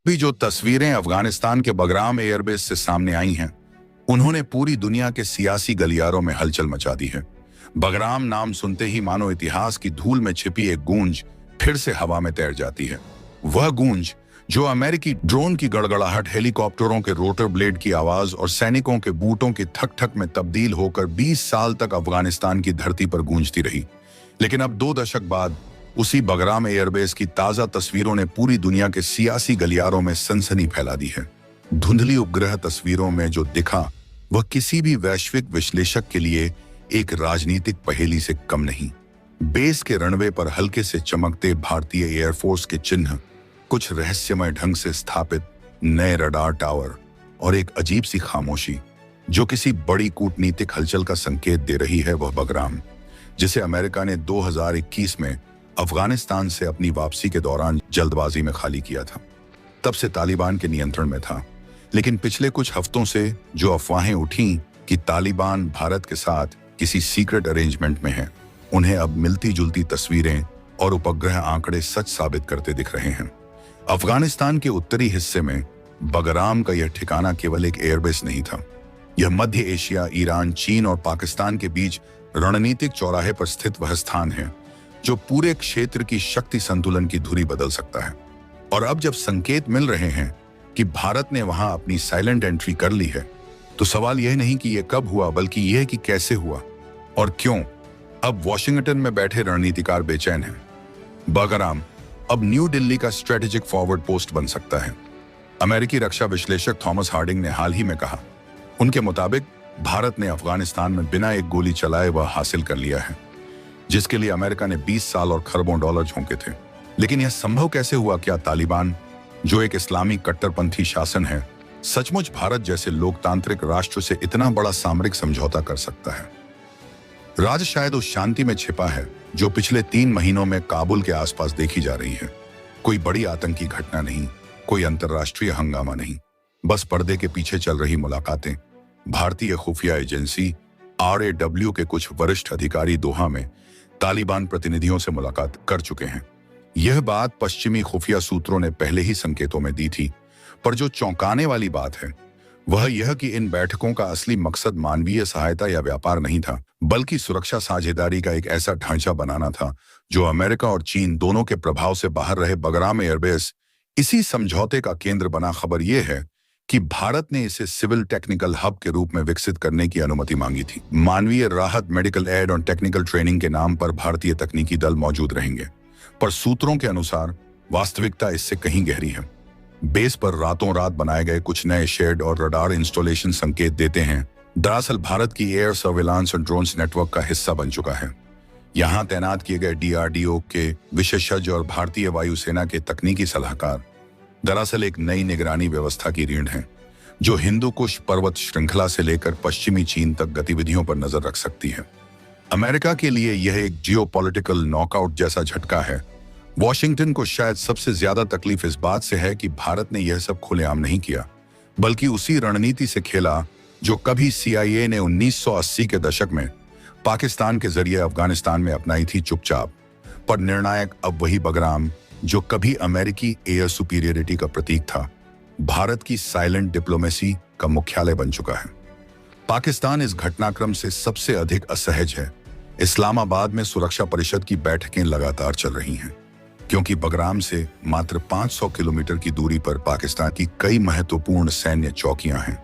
भी जो तस्वीरें अफगानिस्तान के बगराम एयरबेस से सामने आई हैं, उन्होंने पूरी दुनिया के सियासी गलियारों में हलचल मचा दी है। बगराम नाम सुनते ही मानो इतिहास की धूल में छिपी एक गूंज फिर से हवा में तैर जाती है। वह गूंज जो अमेरिकी ड्रोन की गड़गड़ाहट, हेलीकॉप्टरों के रोटर ब्लेड की आवाज और सैनिकों के बूटों की थक थक में तब्दील होकर 20 साल तक अफगानिस्तान की धरती पर गूंजती रही। लेकिन अब 2 दशक बाद उसी बगराम एयरबेस की ताजा तस्वीरों ने पूरी दुनिया के सियासी गलियारों में सनसनी फैला दी है। धुंधली उपग्रह तस्वीरों में जो दिखा वह किसी भी वैश्विक विश्लेषक के लिए एक राजनीतिक पहेली से कम नहीं। बेस के रनवे पर हल्के से चमकते भारतीय एयरफोर्स के चिन्ह, कुछ रहस्यमय ढंग से स्थापित नए रडार टावर और एक अजीब सी खामोशी जो किसी बड़ी कूटनीतिक हलचल का संकेत दे रही है, वह बगराम, जिसे अमेरिका ने 2021 में अफगानिस्तान से अपनी वापसी के दौरान जल्दबाजी में खाली किया था। तब से तालिबान के नियंत्रण में था। लेकिन पिछले कुछ हफ्तों से जो अफवाहें उठी कि तालिबान भारत के साथ किसी सीक्रेट अरेंजमेंट में है, उन्हें अब मिलती जुलती तस्वीरें और उपग्रह आंकड़े सच साबित करते दिख रहे हैं। अफगानिस्तान के उत्तरी हिस्से में बगराम का यह ठिकाना केवल एक एयरबेस नहीं था। यह मध्य एशिया, ईरान, चीन और पाकिस्तान के बीच रणनीतिक चौराहे पर स्थित वह स्थान है जो पूरे क्षेत्र की शक्ति संतुलन की धुरी बदल सकता है। और अब जब संकेत मिल रहे हैं कि भारत ने वहां अपनी साइलेंट एंट्री कर ली है, तो सवाल यह नहीं कि यह कब हुआ, बल्कि यह कि कैसे हुआ और क्यों। अब वॉशिंगटन में बैठे रणनीतिकार बेचैन हैं। बगराम अब न्यू दिल्ली का स्ट्रेटेजिक फॉरवर्ड पोस्ट बन सकता है। अमेरिकी रक्षा विश्लेषक थॉमस हार्डिंग ने हाल ही में कहा, उनके मुताबिक भारत ने अफगानिस्तान में बिना एक गोली चलाए वह हासिल कर लिया है, जिसके लिए अमेरिका ने 20 साल और खरबों डॉलर झोंके थे। लेकिन यह संभव कैसे हुआ? क्या तालिबान, जो एक इस्लामी कट्टरपंथी शासन है, सचमुच भारत जैसे लोकतांत्रिक राष्ट्र से इतना बड़ा सामरिक समझौता कर सकता है? राज शायद उस शांति में छिपा है जो पिछले 3 महीनों में काबुल के आसपास देखी जा रही है। कोई बड़ी आतंकी घटना नहीं, कोई अंतर्राष्ट्रीय हंगामा नहीं, बस पर्दे के पीछे चल रही मुलाकातें। भारतीय खुफिया एजेंसी RAW के कुछ वरिष्ठ अधिकारी दोहा में तालिबान प्रतिनिधियों से मुलाकात कर चुके हैं। यह बात पश्चिमी खुफिया सूत्रों ने पहले ही संकेतों में दी थी, पर जो चौंकाने वाली बात है वह यह कि इन बैठकों का असली मकसद मानवीय सहायता या व्यापार नहीं था, बल्कि सुरक्षा साझेदारी का एक ऐसा ढांचा बनाना था जो अमेरिका और चीन दोनों के प्रभाव से बाहर रहे। बगराम एयरबेस इसी समझौते का केंद्र बना। खबर यह है कि भारत ने इसे सिविल टेक्निकल हब के रूप में विकसित करने की अनुमति मांगी थी। मानवीय राहत, मेडिकल एड और टेक्निकल ट्रेनिंग के नाम पर भारतीय तकनीकी दल मौजूद रहेंगे, पर सूत्रों के अनुसार वास्तविकता इससे कहीं गहरी है। बेस पर रातों रात बनाए गए कुछ नए शेड और रडार इंस्टॉलेशन संकेत देते हैं दरअसल भारत की एयर सर्विलांस और ड्रोन्स नेटवर्क का हिस्सा बन चुका है। यहां तैनात किए गए DRDO के विशेषज्ञ और भारतीय वायुसेना के तकनीकी सलाहकार दरअसल एक नई निगरानी व्यवस्था की रीढ़ हैं, जो हिंदू कुश पर्वत श्रृंखला से लेकर पश्चिमी चीन तक गतिविधियों पर नजर रख सकती है। अमेरिका के लिए यह एक जियोपॉलिटिकल नॉकआउट जैसा झटका है। वॉशिंगटन को शायद सबसे ज्यादा तकलीफ इस बात से है कि भारत ने यह सब खुलेआम नहीं किया, बल्कि उसी रणनीति से खेला जो कभी CIA ने 1980 के दशक में पाकिस्तान के जरिए अफगानिस्तान में अपनाई थी, चुपचाप। पर निर्णायक अब वही बगराम जो कभी अमेरिकी एयर सुपीरियरिटी का प्रतीक था, भारत की साइलेंट डिप्लोमेसी का मुख्यालय बन चुका है। पाकिस्तान इस घटनाक्रम से सबसे अधिक असहज है। इस्लामाबाद में सुरक्षा परिषद की बैठकें लगातार चल रही हैं, क्योंकि बगराम से मात्र 500 किलोमीटर की दूरी पर पाकिस्तान की कई महत्वपूर्ण सैन्य चौकियां हैं।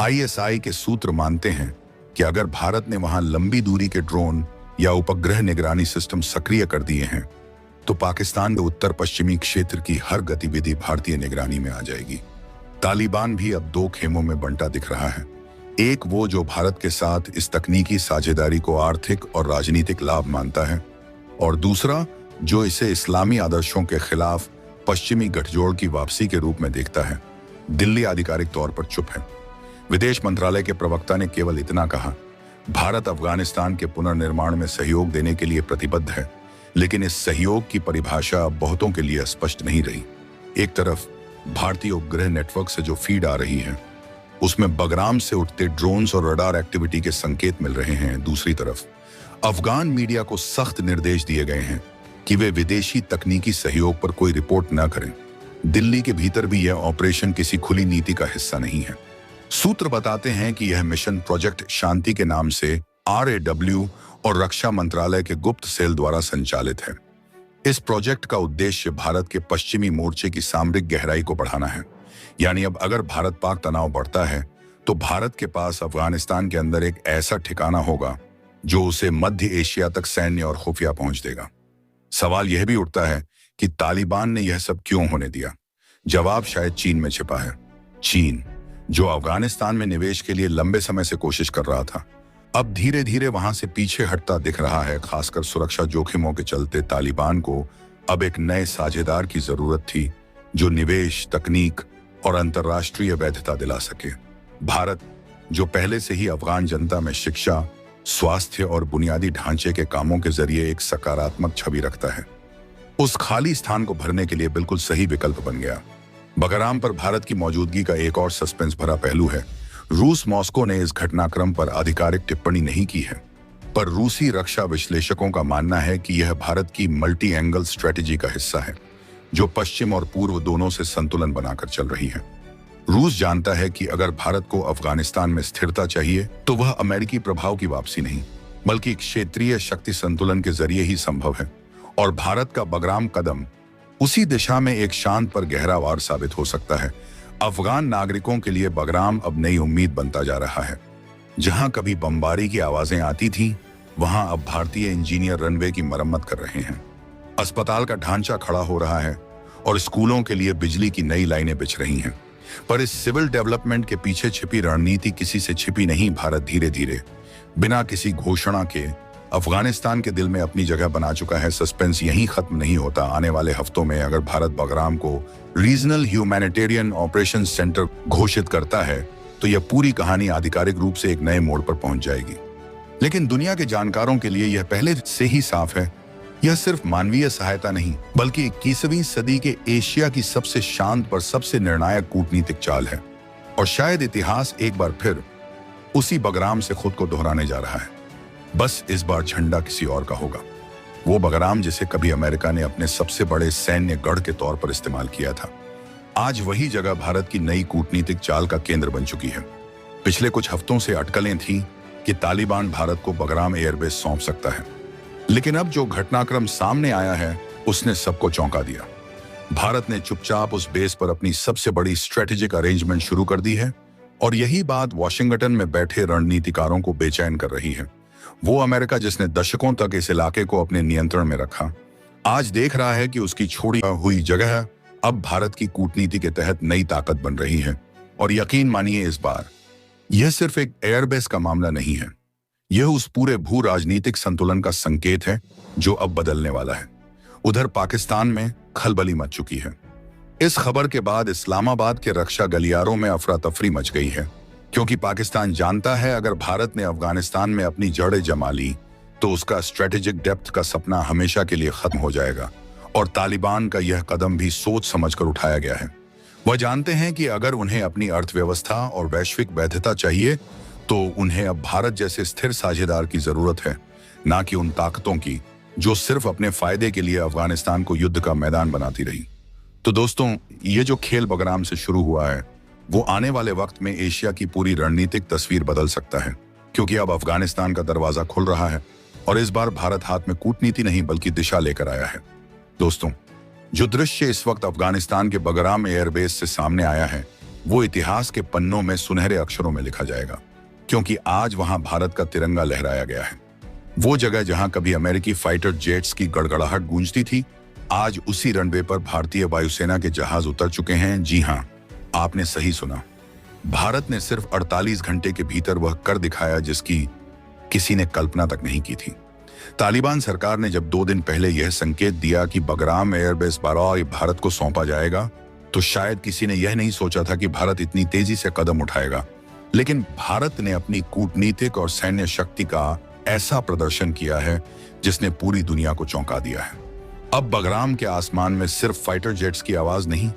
ISI के सूत्र मानते हैं कि अगर भारत ने वहां लंबी दूरी के ड्रोन या उपग्रह निगरानी सिस्टम सक्रिय कर दिए हैं, तो पाकिस्तान के उत्तर पश्चिमी क्षेत्र की हर गतिविधि भारतीय निगरानी में आ जाएगी। तालिबान भी अब 2 खेमों में बंटा दिख रहा है। एक वो जो भारत के साथ इस तकनीकी साझेदारी को आर्थिक और राजनीतिक लाभ मानता है, और दूसरा जो इसे इस्लामी आदर्शों के खिलाफ पश्चिमी गठजोड़ की वापसी के रूप में देखता है। दिल्ली आधिकारिक तौर पर चुप है। विदेश मंत्रालय के प्रवक्ता ने केवल इतना कहा, भारत अफगानिस्तान के पुनर्निर्माण में सहयोग देने के लिए प्रतिबद्ध है, लेकिन इस सहयोग की परिभाषा अब बहुतों के लिए स्पष्ट नहीं रही। एक तरफ भारतीय उपग्रह नेटवर्क से जो फीड आ रही है, उसमें बगराम से उठते ड्रोन्स और रडार एक्टिविटी के संकेत मिल रहे हैं। दूसरी तरफ अफगान मीडिया को सख्त निर्देश दिए गए हैं कि वे विदेशी तकनीकी सहयोग पर कोई रिपोर्ट न करें। दिल्ली के भीतर भी यह ऑपरेशन किसी खुली नीति का हिस्सा नहीं है। सूत्र बताते हैं कि यह मिशन प्रोजेक्ट शांति के नाम से RAW और रक्षा मंत्रालय के गुप्त सेल द्वारा संचालित है। इस प्रोजेक्ट का उद्देश्य भारत के पश्चिमी मोर्चे की सामरिक गहराई को बढ़ाना है। यानी अब अगर भारत पाक तनाव बढ़ता है तो भारत के पास अफगानिस्तान के अंदर एक ऐसा ठिकाना होगा जो उसे मध्य एशिया तक सैन्य और खुफिया पहुंच देगा। सवाल यह भी उठता है कि तालिबान ने यह सब क्यों होने दिया? जवाब शायद चीन में छिपा है। चीन, जो अफगानिस्तान में निवेश के लिए लंबे समय से कोशिश कर रहा था, अब धीरे धीरे वहां से पीछे हटता दिख रहा है। खासकर सुरक्षा जोखिमों के चलते तालिबान को अब एक नए साझेदार की जरूरत थी जो निवेश, तकनीक और अंतर्राष्ट्रीय वैधता दिला सके। भारत, जो पहले से ही अफगान जनता में शिक्षा, स्वास्थ्य और बुनियादी ढांचे के कामों के जरिए एक सकारात्मक छवि रखता है, उस खाली स्थान को भरने के लिए बिल्कुल सही विकल्प बन गया। बगराम पर भारत की मौजूदगी का एक और सस्पेंस भरा पहलू है। रूस मॉस्को ने इस घटनाक्रम पर आधिकारिक टिप्पणी नहीं की है, पर रूसी रक्षा विश्लेषकों का मानना है कि यह भारत की मल्टी एंगल स्ट्रेटेजी का हिस्सा है जो पश्चिम और पूर्व दोनों से संतुलन बनाकर चल रही है। रूस जानता है कि अगर भारत को अफगानिस्तान में स्थिरता चाहिए तो वह अमेरिकी प्रभाव की वापसी नहीं बल्कि क्षेत्रीय शक्ति संतुलन के जरिए ही संभव है, और भारत का बगराम कदम उसी दिशा में एक शांत पर गहरा वार साबित हो सकता है। अफगान नागरिकों के लिए बगराम अब नई उम्मीद बनता जा रहा है। जहां कभी बमबारी की आवाजें आती थीं, वहां अब भारतीय इंजीनियर रनवे की मरम्मत कर रहे हैं, अस्पताल का ढांचा खड़ा हो रहा है और स्कूलों के लिए बिजली की नई लाइनें बिछ रही हैं। पर इस सिविल डेवलपमेंट के पीछे छिपी रणनीति किसी से छिपी नहीं। भारत धीरे धीरे बिना किसी घोषणा के अफगानिस्तान के दिल में अपनी जगह बना चुका है। सस्पेंस यहीं खत्म नहीं होता। आने वाले हफ्तों में अगर भारत बगराम को रीजनल ह्यूमैनिटेरियन ऑपरेशन सेंटर घोषित करता है तो यह पूरी कहानी आधिकारिक रूप से एक नए मोड़ पर पहुंच जाएगी। लेकिन दुनिया के जानकारों के लिए यह पहले से ही साफ है, यह सिर्फ मानवीय सहायता नहीं बल्कि 21वीं सदी के एशिया की सबसे शांत पर सबसे निर्णायक कूटनीतिक चाल है। और शायद इतिहास एक बार फिर उसी बगराम से खुद को दोहराने जा रहा है। बस इस बार झंडा किसी और का होगा। वो बगराम जिसे कभी अमेरिका ने अपने सबसे बड़े सैन्य गढ़ के तौर पर इस्तेमाल किया था, आज वही जगह भारत की नई कूटनीतिक चाल का केंद्र बन चुकी है। पिछले कुछ हफ्तों से अटकलें थीं कि तालिबान भारत को बगराम एयरबेस सौंप सकता है, लेकिन अब जो घटनाक्रम सामने आया है उसने सबको चौंका दिया। भारत ने चुपचाप उस बेस पर अपनी सबसे बड़ी स्ट्रेटेजिक अरेंजमेंट शुरू कर दी है, और यही बात वॉशिंगटन में बैठे रणनीतिकारों को बेचैन कर रही है। वो अमेरिका जिसने दशकों तक इस इलाके को अपने नियंत्रण में रखा, आज देख रहा है कि उसकी छोड़ी हुई जगह अब भारत की कूटनीति के तहत नई ताकत बन रही है। और यकीन मानिए, इस बार यह सिर्फ एक एयरबेस का मामला नहीं है, यह उस पूरे भू राजनीतिक संतुलन का संकेत है जो अब बदलने वाला है। उधर पाकिस्तान में खलबली मच चुकी है। इस खबर के बाद इस्लामाबाद के रक्षा गलियारों में अफरा तफरी मच गई है, क्योंकि पाकिस्तान जानता है अगर भारत ने अफगानिस्तान में अपनी जड़ें जमा ली तो उसका स्ट्रेटेजिक डेप्थ का सपना हमेशा के लिए खत्म हो जाएगा। और तालिबान का यह कदम भी सोच समझकर उठाया गया है। वह जानते हैं कि अगर उन्हें अपनी अर्थव्यवस्था और वैश्विक वैधता चाहिए तो उन्हें अब भारत जैसे स्थिर साझेदार की जरूरत है, ना कि उन ताकतों की जो सिर्फ अपने फायदे के लिए अफगानिस्तान को युद्ध का मैदान बनाती रही। तो दोस्तों, ये जो खेल बगराम से शुरू हुआ है वो आने वाले वक्त में एशिया की पूरी रणनीतिक तस्वीर बदल सकता है, क्योंकि अब अफगानिस्तान का दरवाजा खुल रहा है और इस बार भारत हाथ में कूटनीति नहीं बल्कि दिशा लेकर आया है। दोस्तों, जो दृश्य इस वक्त अफगानिस्तान के बगराम एयरबेस से सामने आया है वो इतिहास के पन्नों में सुनहरे अक्षरों में लिखा जाएगा, क्योंकि आज वहां भारत का तिरंगा लहराया गया है। वो जगह जहां कभी अमेरिकी फाइटर जेट्स की गड़गड़ाहट गूंजती थी, आज उसी रनवे पर भारतीय वायुसेना के जहाज उतर चुके हैं। जी हां, आपने सही सुना। भारत ने सिर्फ 48 घंटे के भीतर वह कर दिखाया जिसकी किसी ने कल्पना तक नहीं की थी। तालिबान सरकार ने जब 2 दिन पहले यह संकेत दिया कि बगराम एयरबेस भारत को सौंपा जाएगा, तो शायद किसी ने यह नहीं सोचा था कि भारत इतनी तेजी से कदम उठाएगा। लेकिन भारत ने अपनी कूटनीतिक और सैन्य शक्ति का ऐसा प्रदर्शन किया है जिसने पूरी दुनिया को चौंका दिया है। अब बगराम के आसमान में सिर्फ फाइटर जेट्स की आवाज नहीं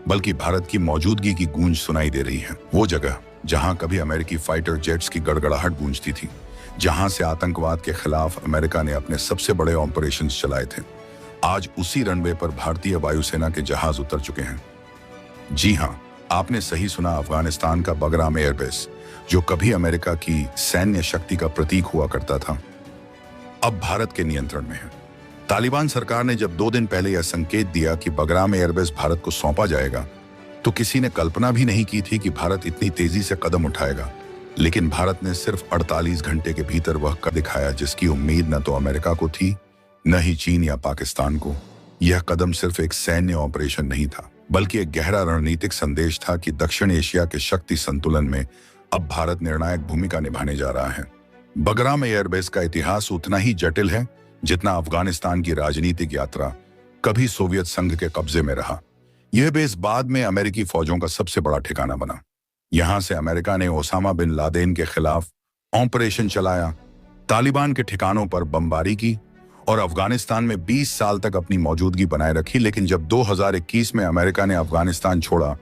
बल्कि भारत की मौजूदगी की गूंज सुनाई दे रही है। वो जगह जहां कभी अमेरिकी फाइटर जेट्स की गड़गड़ाहट गूंजती थी, जहां से आतंकवाद के खिलाफ अमेरिका ने अपने सबसे बड़े ऑपरेशंस चलाए थे, आज उसी रनवे पर भारतीय वायुसेना के जहाज उतर चुके हैं। जी हाँ, आपने सही सुना, अफगानिस्तान का बगराम एयरबेस, जो कभी अमेरिका की सैन्य शक्ति का प्रतीक हुआ करता था, अब भारत के नियंत्रण में है। तालिबान सरकार ने जब 2 दिन पहले यह संकेत दिया कि बगराम एयरबेस भारत को सौंपा जाएगा, तो किसी ने कल्पना भी नहीं की थी कि भारत इतनी तेजी से कदम उठाएगा। लेकिन भारत ने सिर्फ 48 घंटे के भीतर वह कर दिखाया जिसकी उम्मीद न तो अमेरिका को थी, न ही चीन या पाकिस्तान को। यह कदम सिर्फ एक सैन्य ऑपरेशन नहीं था, बल्कि एक गहरा रणनीतिक संदेश था कि दक्षिण एशिया के शक्ति संतुलन में अब भारत निर्णायक भूमिका निभाने जा रहा है। बगराम एयरबेस का इतिहास उतना ही जटिल है जितना अफगानिस्तान की राजनीतिक यात्रा कभी सोवियत संघ के कब्जे में रहा। यह बेस बाद में अमेरिकी फौजों का सबसे बड़ा ठिकाना बना। यहां से अमेरिका ने ओसामा बिन लादेन के खिलाफ ऑपरेशन चलाया, तालिबान के ठिकानों पर बमबारी की और अफगानिस्तान में 20 साल तक अपनी मौजूदगी बनाए रखी। लेकिन जब 2021 में अमेरिका ने अफगानिस्तान छोड़ा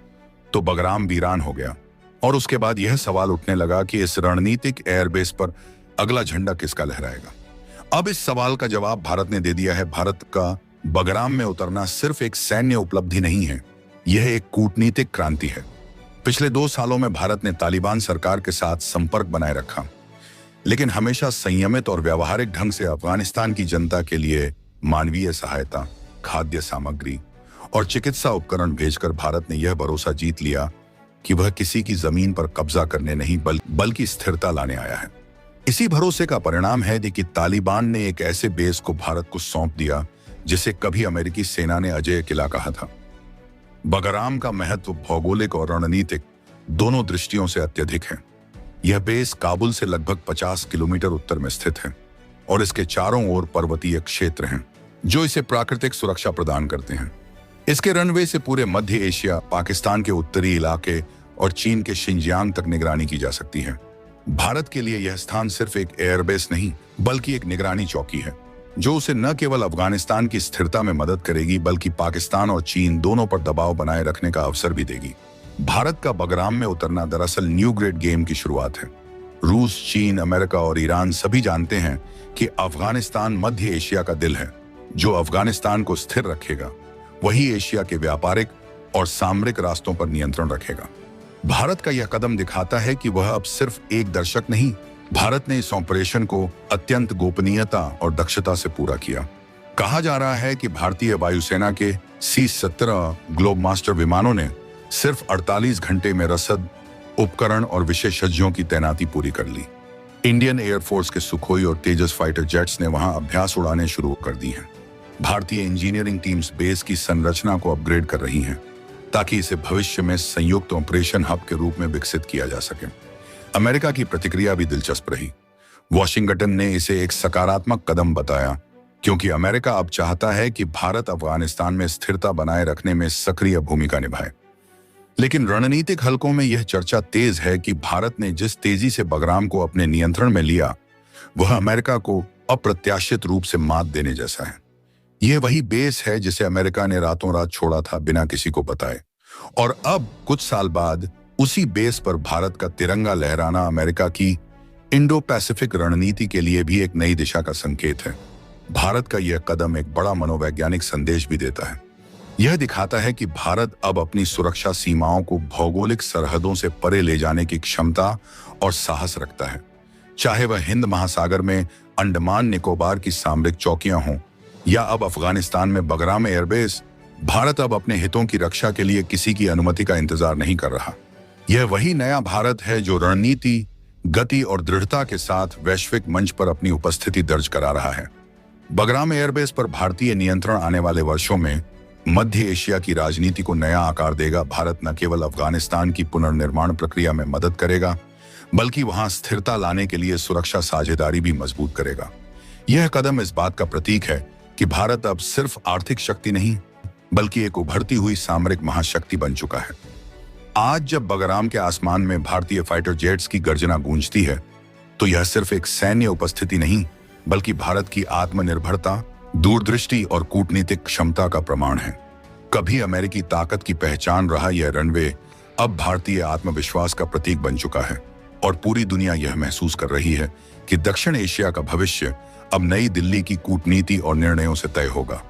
तो बगराम वीरान हो गया और उसके बाद यह सवाल उठने लगा कि इस रणनीतिक एयरबेस पर अगला झंडा किसका लहराएगा। अब इस सवाल का जवाब भारत ने दे दिया है। भारत का बगराम में उतरना सिर्फ एक सैन्य उपलब्धि नहीं है, यह एक कूटनीतिक क्रांति है। पिछले 2 सालों में भारत ने तालिबान सरकार के साथ संपर्क बनाए रखा, लेकिन हमेशा संयमित और व्यावहारिक ढंग से अफगानिस्तान की जनता के लिए मानवीय सहायता, खाद्य सामग्री और चिकित्सा उपकरण भेजकर भारत ने यह भरोसा जीत लिया कि वह किसी की जमीन पर कब्जा करने नहीं बल्कि स्थिरता लाने आया है। इसी भरोसे का परिणाम है कि तालिबान ने एक ऐसे बेस को भारत को सौंप दिया जिसे कभी अमेरिकी सेना ने अजेय किला कहा था। बगराम का महत्व भौगोलिक और रणनीतिक दोनों दृष्टियों से अत्यधिक है। यह बेस काबुल से लगभग 50 किलोमीटर उत्तर में स्थित है और इसके चारों ओर पर्वतीय क्षेत्र हैं जो इसे प्राकृतिक सुरक्षा प्रदान करते हैं। इसके रनवे से पूरे मध्य एशिया, पाकिस्तान के उत्तरी इलाके और चीन के शिनजियांग तक निगरानी की जा सकती है। भारत के लिए यह स्थान सिर्फ एक एयरबेस नहीं बल्कि एक निगरानी चौकी है जो उसे न केवल अफगानिस्तान की स्थिरता में मदद करेगी बल्कि पाकिस्तान और चीन दोनों पर दबाव बनाए रखने का अवसर भी देगी। भारत का बगराम में उतरना दरअसल न्यू ग्रेड गेम की शुरुआत है। रूस, चीन, अमेरिका और ईरान सभी जानते हैं कि अफगानिस्तान मध्य एशिया का दिल है। जो अफगानिस्तान को स्थिर रखेगा वही एशिया के व्यापारिक और सामरिक रास्तों पर नियंत्रण रखेगा। भारत का यह कदम दिखाता है कि वह अब सिर्फ एक दर्शक नहीं, भारत ने इस ऑपरेशन को अत्यंत गोपनीयता और दक्षता से पूरा किया। कहा जा रहा है कि भारतीय वायुसेना के C-17 ग्लोब मास्टर विमानों ने सिर्फ 48 घंटे में रसद, उपकरण और विशेषज्ञों की तैनाती पूरी कर ली। इंडियन एयरफोर्स के सुखोई और तेजस फाइटर जेट्स ने वहां अभ्यास उड़ाने शुरू कर दी हैं। भारतीय इंजीनियरिंग टीम्स बेस की संरचना को अपग्रेड कर रही हैं ताकि इसे भविष्य में संयुक्त ऑपरेशन हब के रूप में विकसित किया जा सके। अमेरिका की प्रतिक्रिया भी दिलचस्प रही। वॉशिंगटन ने इसे एक सकारात्मक कदम बताया क्योंकि अमेरिका अब चाहता है कि भारत अफगानिस्तान में स्थिरता बनाए रखने में सक्रिय भूमिका निभाए। लेकिन रणनीतिक हलकों में यह चर्चा तेज है कि भारत ने जिस तेजी से बगराम को अपने नियंत्रण में लिया वह अमेरिका को अप्रत्याशित रूप से मात देने जैसा है। यह वही बेस है जिसे अमेरिका ने रातों रात छोड़ा था बिना किसी को बताए, और अब कुछ साल बाद उसी बेस पर भारत का तिरंगा लहराना अमेरिका की इंडो पैसिफिक रणनीति के लिए भी एक नई दिशा का संकेत है। भारत का यह कदम एक बड़ा मनोवैज्ञानिक संदेश भी देता है। यह दिखाता है कि भारत अब अपनी सुरक्षा सीमाओं को भौगोलिक सरहदों से परे ले जाने की क्षमता और साहस रखता है। चाहे वह हिंद महासागर में अंडमान निकोबार की सामरिक चौकियां हों या अब अफगानिस्तान में बगराम एयरबेस, भारत अब अपने हितों की रक्षा के लिए किसी की अनुमति का इंतजार नहीं कर रहा। यह वही नया भारत है जो रणनीति, गति और दृढ़ता के साथ वैश्विक मंच पर अपनी उपस्थिति दर्ज करा रहा है। बगराम एयरबेस पर भारतीय नियंत्रण आने वाले वर्षों में मध्य एशिया की राजनीति को नया आकार देगा। भारत न केवल अफगानिस्तान की पुनर्निर्माण प्रक्रिया में मदद करेगा बल्कि वहां स्थिरता लाने के लिए सुरक्षा साझेदारी भी मजबूत करेगा। यह कदम इस बात का प्रतीक है कि भारत अब सिर्फ आर्थिक शक्ति नहीं बल्कि एक उभरती हुई सामरिक महाशक्ति बन चुका है। आज जब बगराम के आसमान में भारतीय फाइटर जेट्स की गर्जना गूंजती है तो यह सिर्फ एक सैन्य उपस्थिति नहीं बल्कि भारत की आत्मनिर्भरता, दूरदृष्टि और कूटनीतिक क्षमता का प्रमाण है। कभी अमेरिकी ताकत की पहचान रहा यह रनवे अब भारतीय आत्मविश्वास का प्रतीक बन चुका है और पूरी दुनिया यह महसूस कर रही है कि दक्षिण एशिया का भविष्य अब नई दिल्ली की कूटनीति और निर्णयों से तय होगा।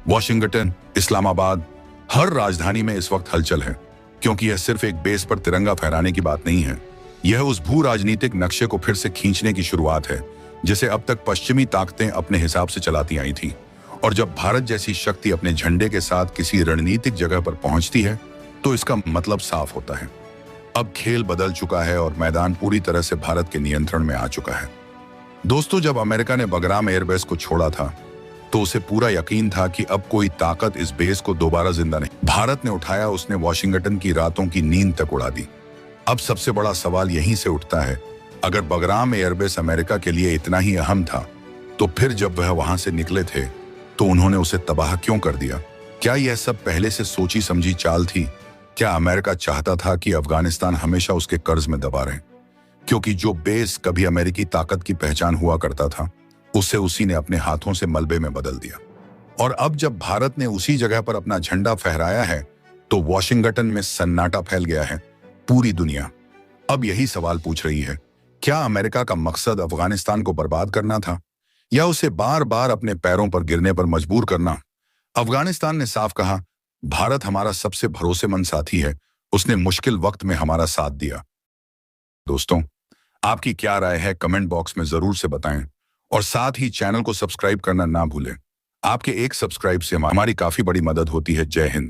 वॉशिंगटन, इस्लामाबाद, हर राजधानी में इस वक्त हलचल है। क्योंकि यह सिर्फ एक बेस पर तिरंगा फहराने की बात नहीं है। यह उस भू राजनीतिक नक्शे को फिर से खींचने की शुरुआत है जिसे अब तक पश्चिमी ताकतें अपने हिसाब से चलाती आई थी। और जब भारत जैसी शक्ति अपने झंडे के साथ किसी रणनीतिक जगह पर पहुंचती है तो इसका मतलब साफ होता है, अब खेल बदल चुका है और मैदान पूरी तरह से भारत के नियंत्रण में आ चुका है। दोस्तों, जब अमेरिका ने बगराम एयरबेस को छोड़ा था तो उसे पूरा यकीन था कि अब कोई ताकत इस बेस को दोबारा जिंदा नहीं। भारत ने उठाया, उसने वॉशिंगटन की रातों की नींद तक उड़ा दी। अब सबसे बड़ा सवाल यहीं से उठता है, अगर बगराम एयरबेस अमेरिका के लिए इतना ही अहम था तो फिर जब वह वहां से निकले थे तो उन्होंने उसे तबाह क्यों कर दिया? क्या यह सब पहले से सोची समझी चाल थी? क्या अमेरिका चाहता था कि अफगानिस्तान हमेशा उसके कर्ज में दबा रहे? क्योंकि जो बेस कभी अमेरिकी ताकत की पहचान हुआ करता था उसे उसी ने अपने हाथों से मलबे में बदल दिया। और अब जब भारत ने उसी जगह पर अपना झंडा फहराया है तो वॉशिंगटन में सन्नाटा फैल गया है। पूरी दुनिया अब यही सवाल पूछ रही है, क्या अमेरिका का मकसद अफगानिस्तान को बर्बाद करना था या उसे बार बार अपने पैरों पर गिरने पर मजबूर करना? अफगानिस्तान ने साफ कहा, भारत हमारा सबसे भरोसेमंद साथी है, उसने मुश्किल वक्त में हमारा साथ दिया। दोस्तों, आपकी क्या राय है कमेंट बॉक्स में जरूर से बताएं और साथ ही चैनल को सब्सक्राइब करना ना भूलें। आपके एक सब्सक्राइब से हमारी काफी बड़ी मदद होती है। जय हिंद।